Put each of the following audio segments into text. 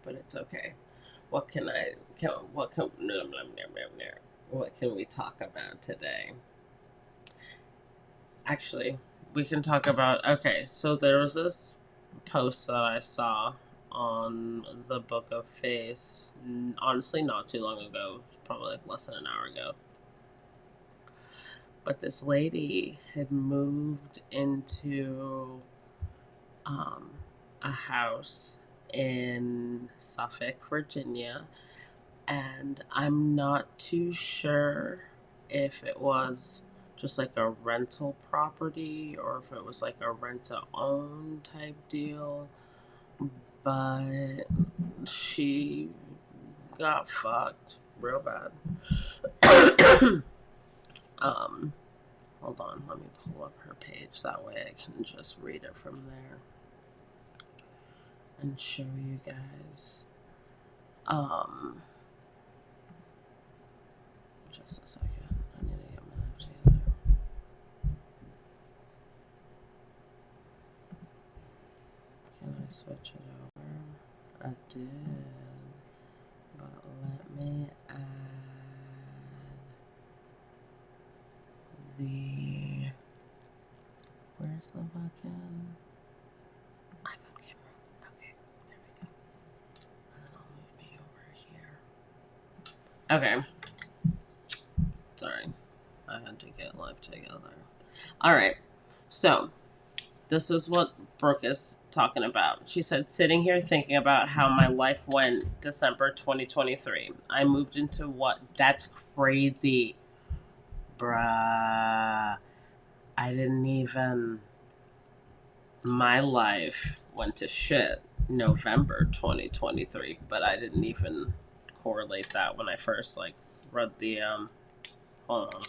but it's okay. What can I? What can we talk about today? Actually, we can talk about. Okay, so there was this post that I saw on the Book of Face. Honestly, not too long ago. Probably like less than an hour ago. But this lady had moved into um, a house in Suffolk, Virginia, and I'm not too sure if it was just like a rental property or if it was like a rent to own type deal, but she got fucked real bad. um, Hold on, let me pull up her page. That way I can just read it from there and show you guys. Just a second. I need to get my life together. Can I switch it over? I did. But let me add the. Where's the fucking iPhone camera? Okay, there we go. And then I'll move me over here. Okay. Sorry. I had to get life together. Alright. So, this is what Brooke is talking about. She said, sitting here thinking about how my life went December 2023. I moved into what? That's crazy. Bruh. I didn't even. My life went to shit November 2023, but I didn't even correlate that when I first, like, read the, hold on.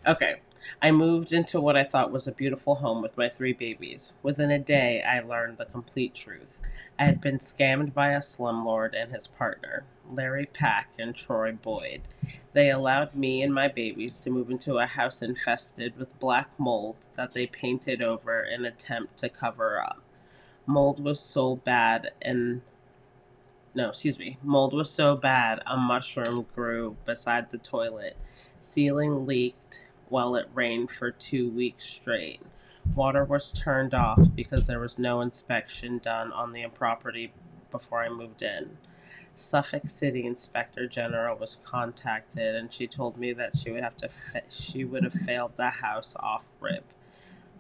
Okay. I moved into what I thought was a beautiful home with my 3 babies. Within a day, I learned the complete truth. I had been scammed by a slumlord and his partner, Larry Pack and Troy Boyd. They allowed me and my babies to move into a house infested with black mold that they painted over in an attempt to cover up. Mold was so bad and no, excuse me. Mold was so bad a mushroom grew beside the toilet. Ceiling leaked while it rained for 2 weeks straight. Water was turned off because there was no inspection done on the property before I moved in. Suffolk City Inspector General was contacted, and she told me that she would have failed the house off rip.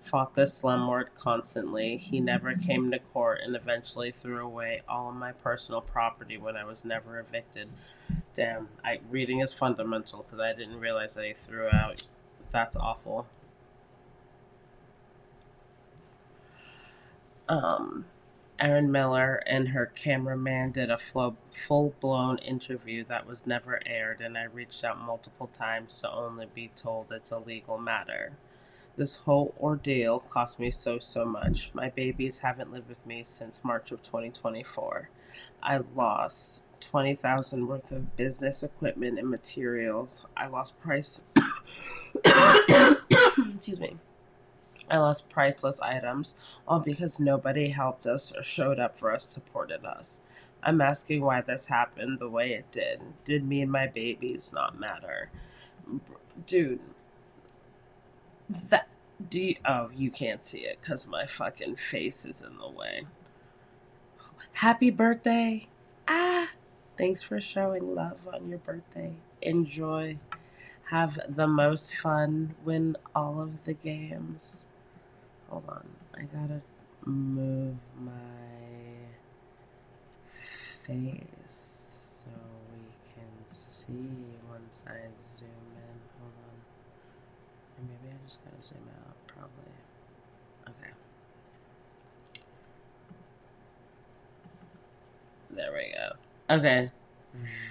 Fought this slumlord constantly. He never came to court and eventually threw away all of my personal property when I was never evicted. Damn, reading is fundamental because I didn't realize that he threw out. That's awful. Um, Erin Miller and her cameraman did a full blown interview that was never aired, and I reached out multiple times to only be told it's a legal matter. This whole ordeal cost me so much. My babies haven't lived with me since March of 2024. I lost 20,000 worth of business equipment and materials. I lost price excuse me. I lost priceless items, all because nobody helped us or showed up for us, supported us. I'm asking why this happened the way it did. Did me and my babies not matter? Dude, that do you, oh, you can't see it because my fucking face is in the way. Happy birthday! Ah! Thanks for showing love on your birthday. Enjoy. Have the most fun. Win all of the games. Hold on. I gotta move my face so we can see once I zoom in. Hold on. Or maybe I just gotta zoom out, probably. Okay. There we go. Okay.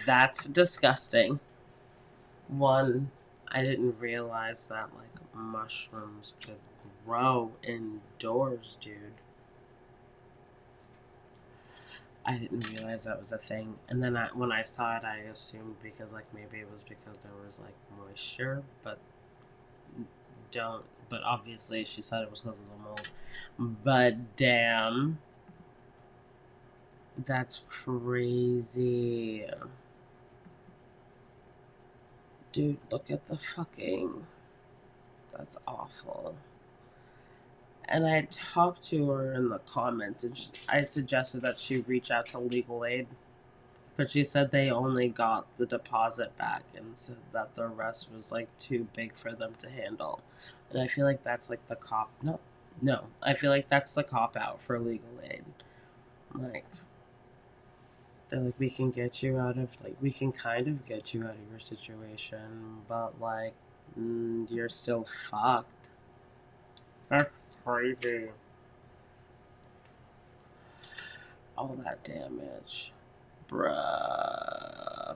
That's disgusting. One, I didn't realize that, like, mushrooms could grow indoors, dude. I didn't realize that was a thing. And then when I saw it, I assumed because, like, maybe it was because there was, like, moisture, but don't. But obviously, she said it was because of the mold. But damn. That's crazy. Dude, look at the fucking. That's awful. And I talked to her in the comments, and I suggested that she reach out to legal aid, but she said they only got the deposit back and said that the rest was like too big for them to handle. And I feel like that's like the cop. No, no. I feel like that's the cop out for legal aid. Like, they're like, we can get you out of, like, we can kind of get you out of your situation, but like, you're still fucked. That's crazy. All that damage. Bruh.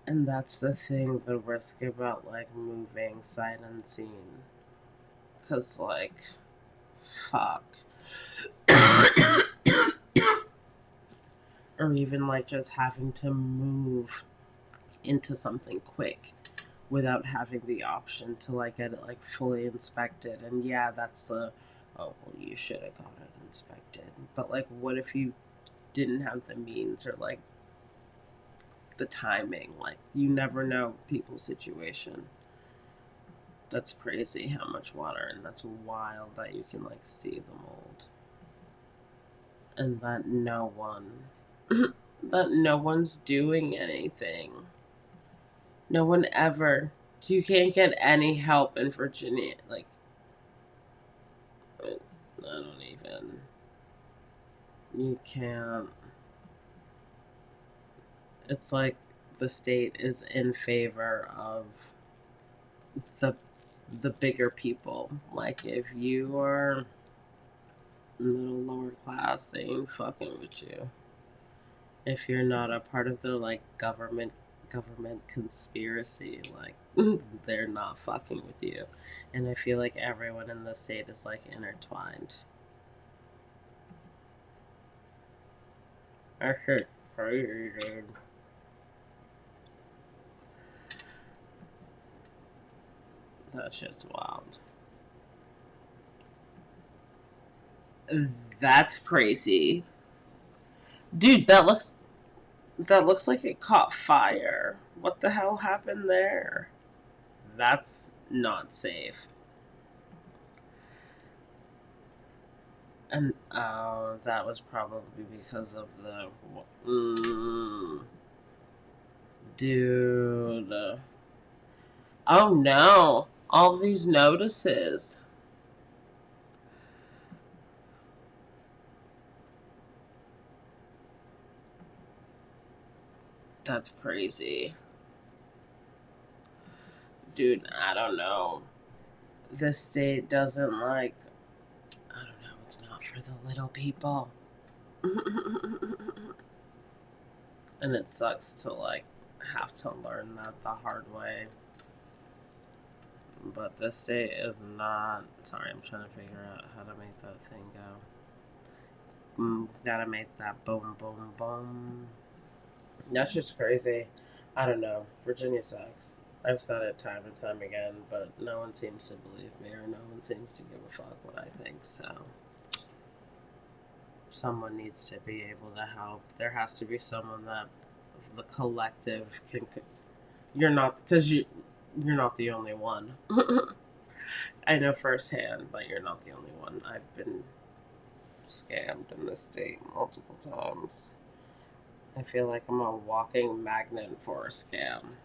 And that's the thing, the risk about like moving sight unseen. Cause like, fuck. Or even like just having to move into something quick without having the option to like get it like fully inspected. And yeah, that's the, oh well, you should have got it inspected. But like, what if you didn't have the means or like the timing? Like, you never know people's situation. That's crazy how much water, and that's wild that you can like see the mold, and that no one, that no one's doing anything. No one ever. You can't get any help in Virginia. Like, I don't even. You can't. It's like the state is in favor of the the bigger people. Like, if you are middle lower class, they ain't fucking with you. If you're not a part of the like government conspiracy, like they're not fucking with you. And I feel like everyone in the state is like intertwined. That shit's crazy, dude. That shit's wild. That's crazy. Dude, that looks like it caught fire. What the hell happened there? That's not safe. And oh, that was probably because of the dude. Oh no. All these notices. That's crazy. Dude, I don't know. This state doesn't like, I don't know, it's not for the little people. And it sucks to like have to learn that the hard way. But this state is not. Sorry, I'm trying to figure out how to make that thing go. Gotta make that boom, boom, boom. That's just crazy. I don't know. Virginia sucks. I've said it time and time again, but no one seems to believe me, or no one seems to give a fuck what I think. So someone needs to be able to help. There has to be someone that the collective can. You're not, because you're not the only one. I know firsthand, but you're not the only one. I've been scammed in this state multiple times. I feel like I'm a walking magnet for a scam.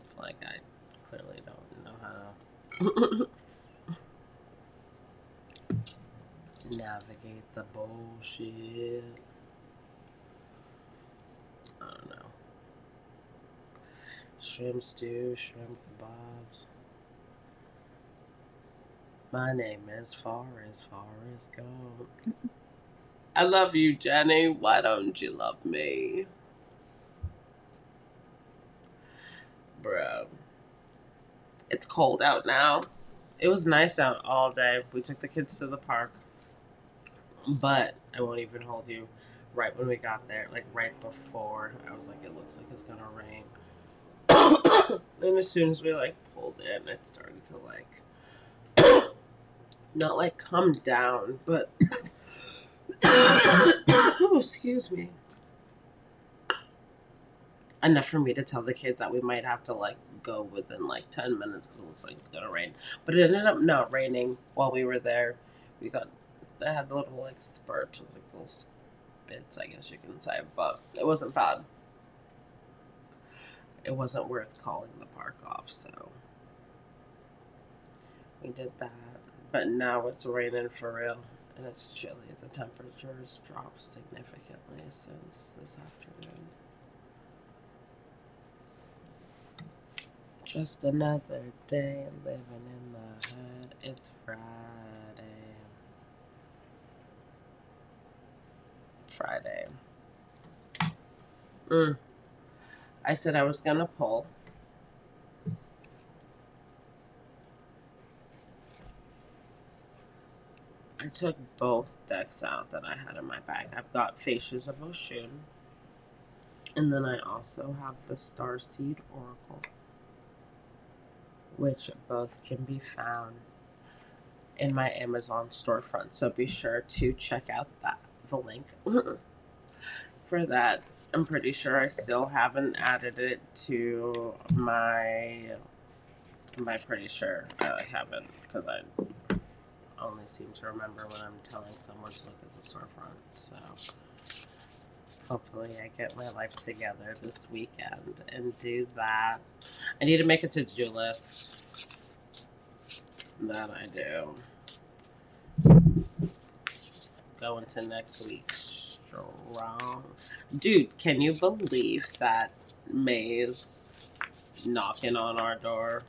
It's like I clearly don't know how to navigate the bullshit. I don't know. Shrimp stew, shrimp kebabs. My name is Forrest Gump. I love you, Jenny. Why don't you love me? Bro. It's cold out now. It was nice out all day. We took the kids to the park. But I won't even hold you. Right when we got there, like right before, I was like, it looks like it's gonna rain. And as soon as we like pulled in, it started to like Not like come down, but oh, excuse me. Enough for me to tell the kids that we might have to like go within like 10 minutes because it looks like it's gonna rain. But it ended up not raining while we were there. We got they had the little like spurt, like little spits, I guess you can say, but it wasn't bad. It wasn't worth calling the park off, so we did that. But now it's raining for real and it's chilly. The temperatures dropped significantly since this afternoon. Just another day living in the hood. It's Friday. Friday. I said I was gonna pull. I took both decks out that I had in my bag. I've got Faces of Oshun, and then I also have the Starseed Oracle, which both can be found in my Amazon storefront. So be sure to check out the link for that. I'm pretty sure I still haven't added it to my. I'm pretty sure I haven't because I only seem to remember when I'm telling someone to look at the storefront. So hopefully I get my life together this weekend and do that. I need to make a to-do list. That I do. Go into next week strong. Dude, can you believe that May's knocking on our door?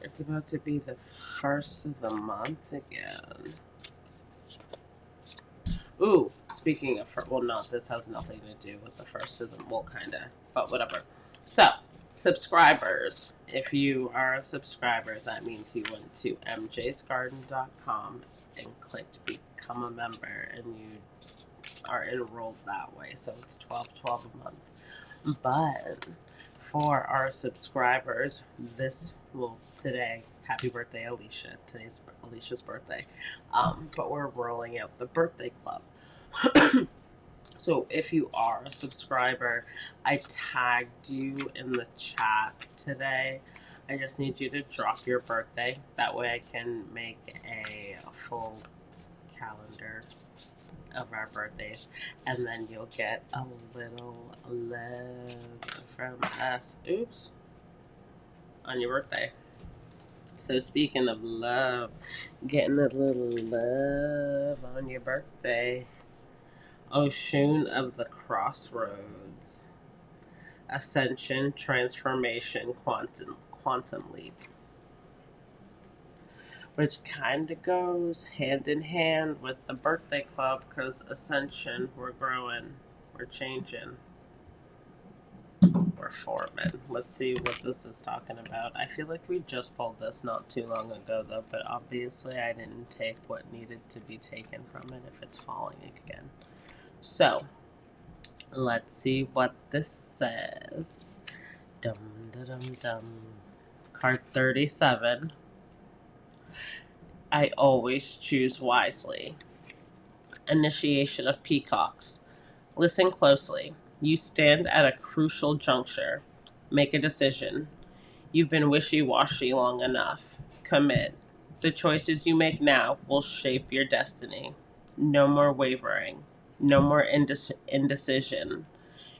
It's about to be the first of the month again. Ooh, speaking of, well, no, this has nothing to do with the first of the, well, kinda, but whatever. So, subscribers. If you are a subscriber, that means you went to mjsgarden.com and clicked become a member, and you are enrolled that way. So it's $12.12 a month. But for our subscribers, today, happy birthday, Alicia. Today's Alicia's birthday. But we're rolling out the birthday club. So if you are a subscriber, I tagged you in the chat today. I just need you to drop your birthday. That way I can make a full calendar of our birthdays. And then you'll get a little love from us. Oops. On your birthday. So speaking of love, getting a little love on your birthday. Oshun of the Crossroads. Ascension, Transformation, Quantum Leap. Which kind of goes hand in hand with the birthday club because Ascension, we're growing, we're changing, we're forming. Let's see what this is talking about. I feel like we just pulled this not too long ago though, but obviously I didn't take what needed to be taken from it if it's falling again. So, let's see what this says. Dum dum dum dum. Card 37. I always choose wisely. Initiation of Peacocks. Listen closely. You stand at a crucial juncture. Make a decision. You've been wishy-washy long enough. Commit. The choices you make now will shape your destiny. No more wavering. No more indecision.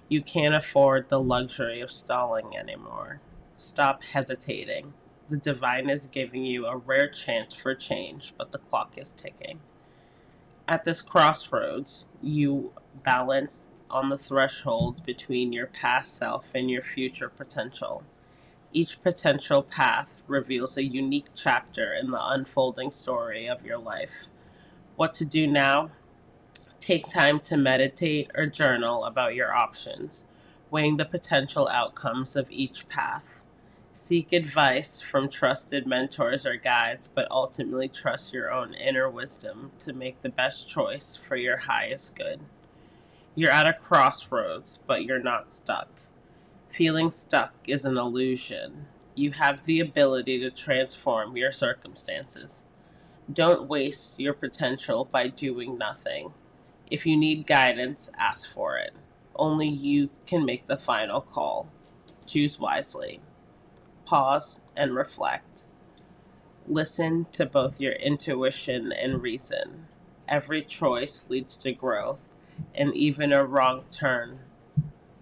You can't afford the luxury of stalling anymore. Stop hesitating. The divine is giving you a rare chance for change, but the clock is ticking. At this crossroads, you balance on the threshold between your past self and your future potential. Each potential path reveals a unique chapter in the unfolding story of your life. What to do now? Take time to meditate or journal about your options, weighing the potential outcomes of each path. Seek advice from trusted mentors or guides, but ultimately trust your own inner wisdom to make the best choice for your highest good. You're at a crossroads, but you're not stuck. Feeling stuck is an illusion. You have the ability to transform your circumstances. Don't waste your potential by doing nothing. If you need guidance, ask for it. Only you can make the final call. Choose wisely. Pause and reflect. Listen to both your intuition and reason. Every choice leads to growth, and even a wrong turn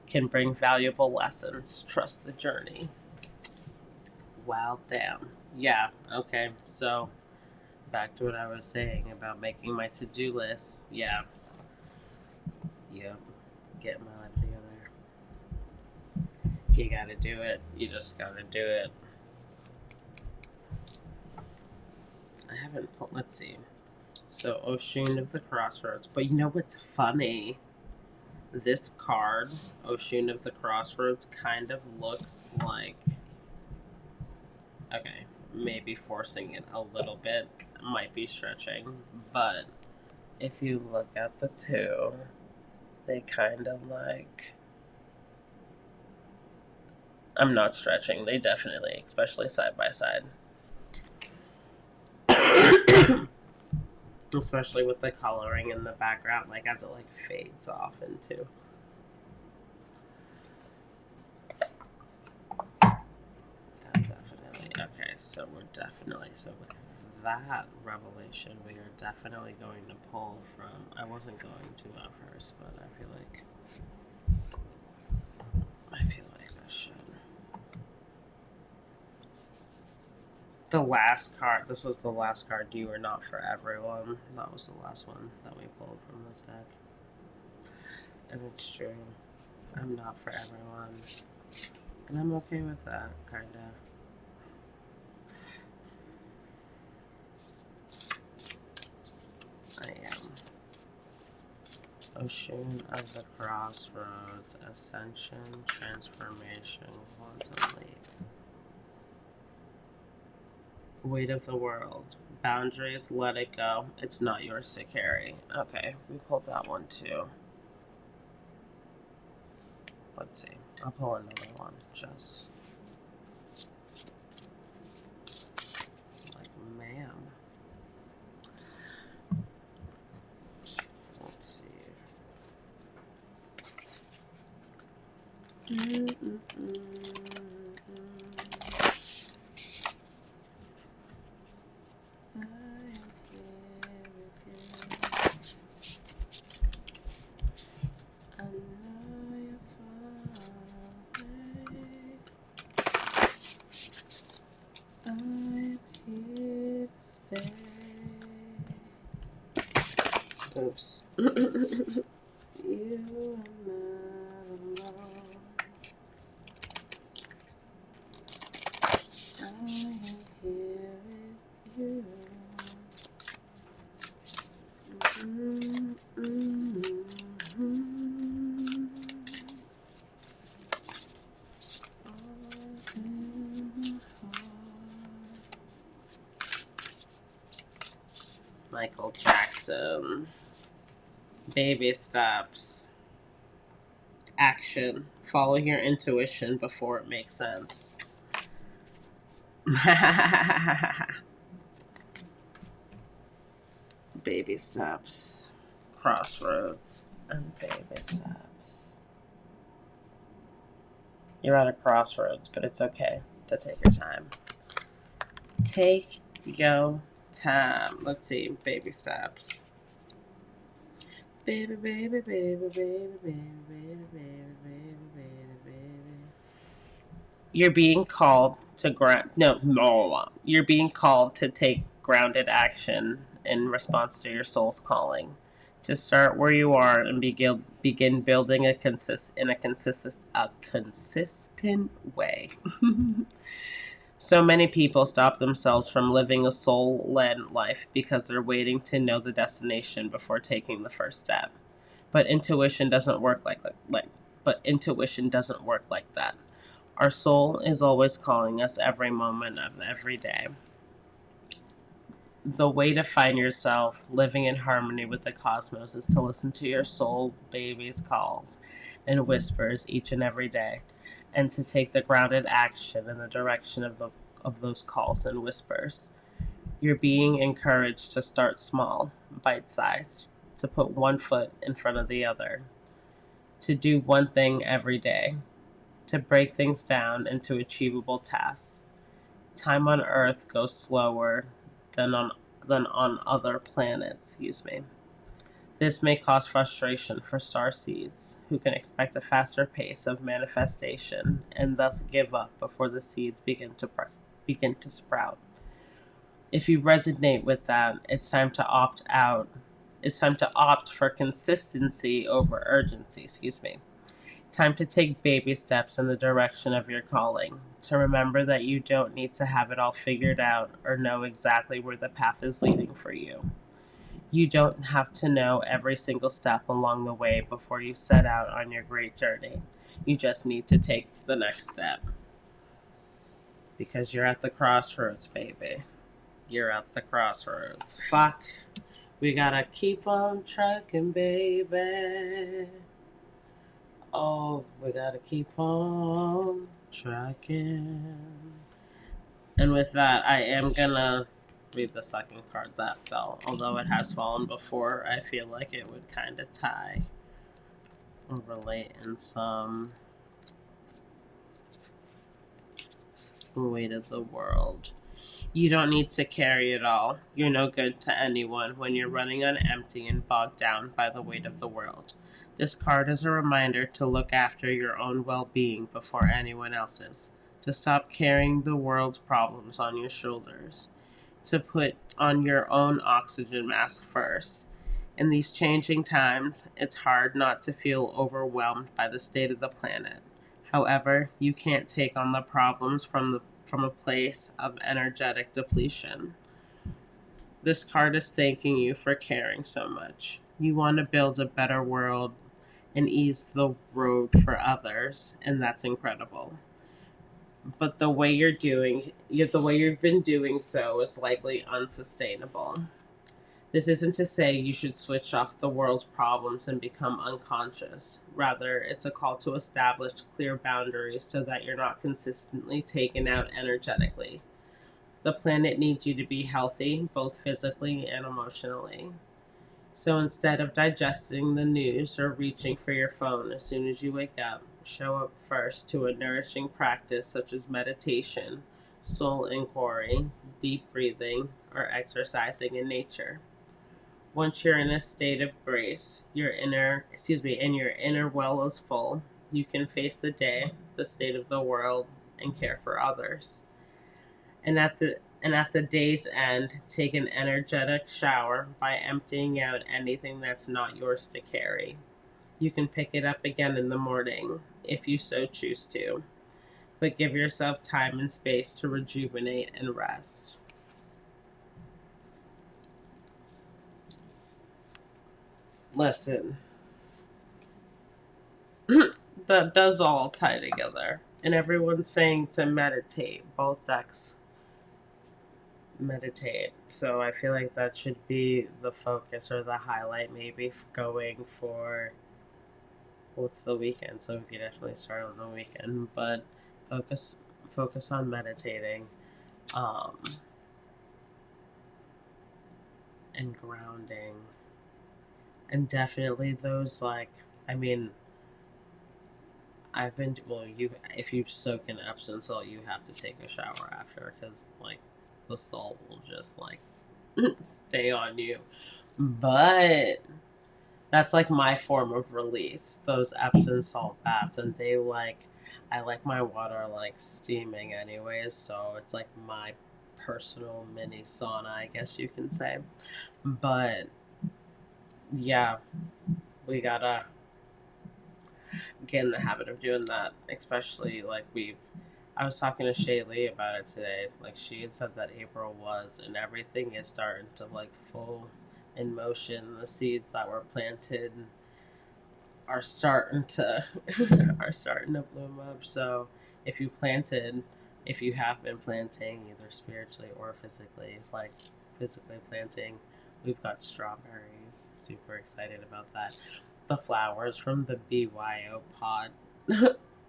can bring valuable lessons. Trust the journey. Wow, damn. Yeah, okay, so back to what I was saying about making my to do list. Yeah. Yep. Getting my life together. You gotta do it. You just gotta do it. I haven't put, let's see. So, Oshun of the Crossroads. But you know what's funny? This card, Oshun of the Crossroads, kind of looks like. Okay, maybe forcing it a little bit. Might be stretching. But if you look at the two, they kind of like. I'm not stretching. They definitely, especially side by side. Especially with the coloring in the background, like as it like fades off into. That definitely, okay, so we're definitely, so with that revelation, we are definitely going to pull from, I wasn't going to at first, but I feel like I should. The last card, this was the last card, You Are Not For Everyone. That was the last one that we pulled from this deck. And it's true. I'm not for everyone. And I'm okay with that, kinda. I am. Oshun of the Crossroads, Ascension, Transformation, Quantum Leap. Weight of the World. Boundaries, let it go. It's not yours to carry. Okay, we pulled that one too. Let's see. I'll pull another one. Just like, ma'am. Let's see. Oops. You are not alone. I am here with you. Michael Jackson. Baby steps. Action. Follow your intuition before it makes sense. Baby steps. Crossroads. And baby steps. You're at a crossroads, but it's okay to take your time. Take your time. Let's see. Baby steps. Baby, baby, baby, baby, baby, baby, baby, baby, baby, baby. You're being called to You're being called to take grounded action in response to your soul's calling. To start where you are and begin building a consistent way. So many people stop themselves from living a soul-led life because they're waiting to know the destination before taking the first step. But intuition doesn't work like that. Our soul is always calling us every moment of every day. The way to find yourself living in harmony with the cosmos is to listen to your soul baby's calls and whispers each and every day. and to take the grounded action in the direction of those calls and whispers. You're being encouraged to start small, bite-sized, to put one foot in front of the other, to do one thing every day, to break things down into achievable tasks. Time on Earth goes slower than on other planets, excuse me. This may cause frustration for star seeds, who can expect a faster pace of manifestation and thus give up before the seeds begin to sprout. If you resonate with that, it's time to opt out. It's time to opt for consistency over urgency, excuse me. Time to take baby steps in the direction of your calling. To remember that you don't need to have it all figured out or know exactly where the path is leading for you. You don't have to know every single step along the way before you set out on your great journey. You just need to take the next step. Because you're at the crossroads, baby. You're at the crossroads. Fuck. We gotta keep on trucking, baby. Oh, we gotta keep on trucking. And with that, I am gonna read the second card that fell. Although it has fallen before, I feel like it would kind of tie or relate in some weight of the world. You don't need to carry it all. You're no good to anyone when you're running on empty and bogged down by the weight of the world. This card is a reminder to look after your own well-being before anyone else's, to stop carrying the world's problems on your shoulders, to put on your own oxygen mask first. In these changing times, it's hard not to feel overwhelmed by the state of the planet. However, you can't take on the problems from a place of energetic depletion. This card is thanking you for caring so much. You want to build a better world and ease the road for others, and that's incredible. But the way the way you've been doing so is likely unsustainable. This isn't to say you should switch off the world's problems and become unconscious. Rather, it's a call to establish clear boundaries so that you're not consistently taken out energetically. The planet needs you to be healthy, both physically and emotionally. So instead of digesting the news or reaching for your phone as soon as you wake up, show up first to a nourishing practice such as meditation, soul inquiry, deep breathing, or exercising in nature. Once you're in a state of grace, and your inner well is full, you can face the day, the state of the world, and care for others. And at the day's end, take an energetic shower by emptying out anything that's not yours to carry. You can pick it up again in the morning, if you so choose to, but give yourself time and space to rejuvenate and rest. Listen, that does all tie together. And everyone's saying to meditate. Both decks meditate. So I feel like that should be the focus or the highlight, maybe going for what's the weekend. So we could definitely start on the weekend, but focus focus on meditating, um, and grounding, and definitely those like I mean I've been well. You if you soak in Epsom salt, you have to take a shower after because like the salt will just like stay on you. But that's like my form of release. Those Epsom salt baths, and I like my water like steaming anyways. So it's like my personal mini sauna, I guess you can say. But yeah, we gotta get in the habit of doing that, especially like I was talking to Shaylee about it today. Like she had said that April was, and everything is starting to like full in motion. The seeds that were planted are starting to are starting to bloom up. So if you planted, if you have been planting either spiritually or physically, like physically planting, we've got strawberries. Super excited about that. The flowers from the BYO pod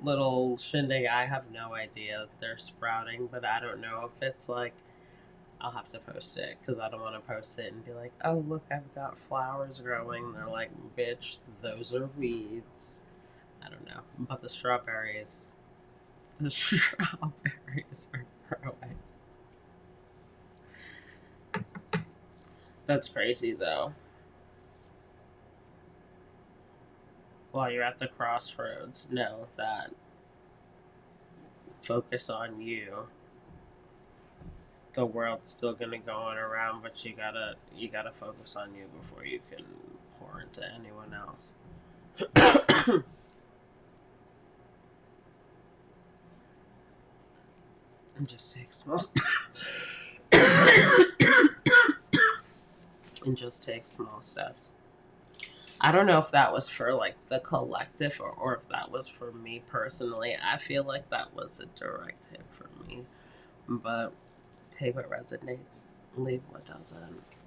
little shindig. I have no idea they're sprouting, but I don't know if it's like, I'll have to post it because I don't want to post it and be like, oh, look, I've got flowers growing. They're like, bitch, those are weeds. I don't know. But the strawberries are growing. That's crazy though. While you're at the crossroads, know that focus on you. The world's still gonna go on around, but you gotta focus on you before you can pour into anyone else. And just take small and just take small steps. I don't know if that was for like the collective, or if that was for me personally. I feel like that was a direct hit for me. But take what resonates, leave what doesn't.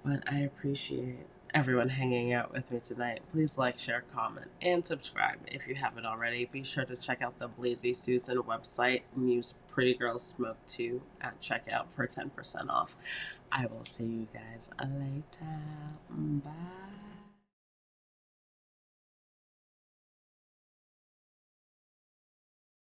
But I appreciate everyone hanging out with me tonight. Please like, share, comment, and subscribe if you haven't already. Be sure to check out the Blazy Susan website and use Pretty Girls Smoke 2 at checkout for 10% off. I will see you guys later. Bye.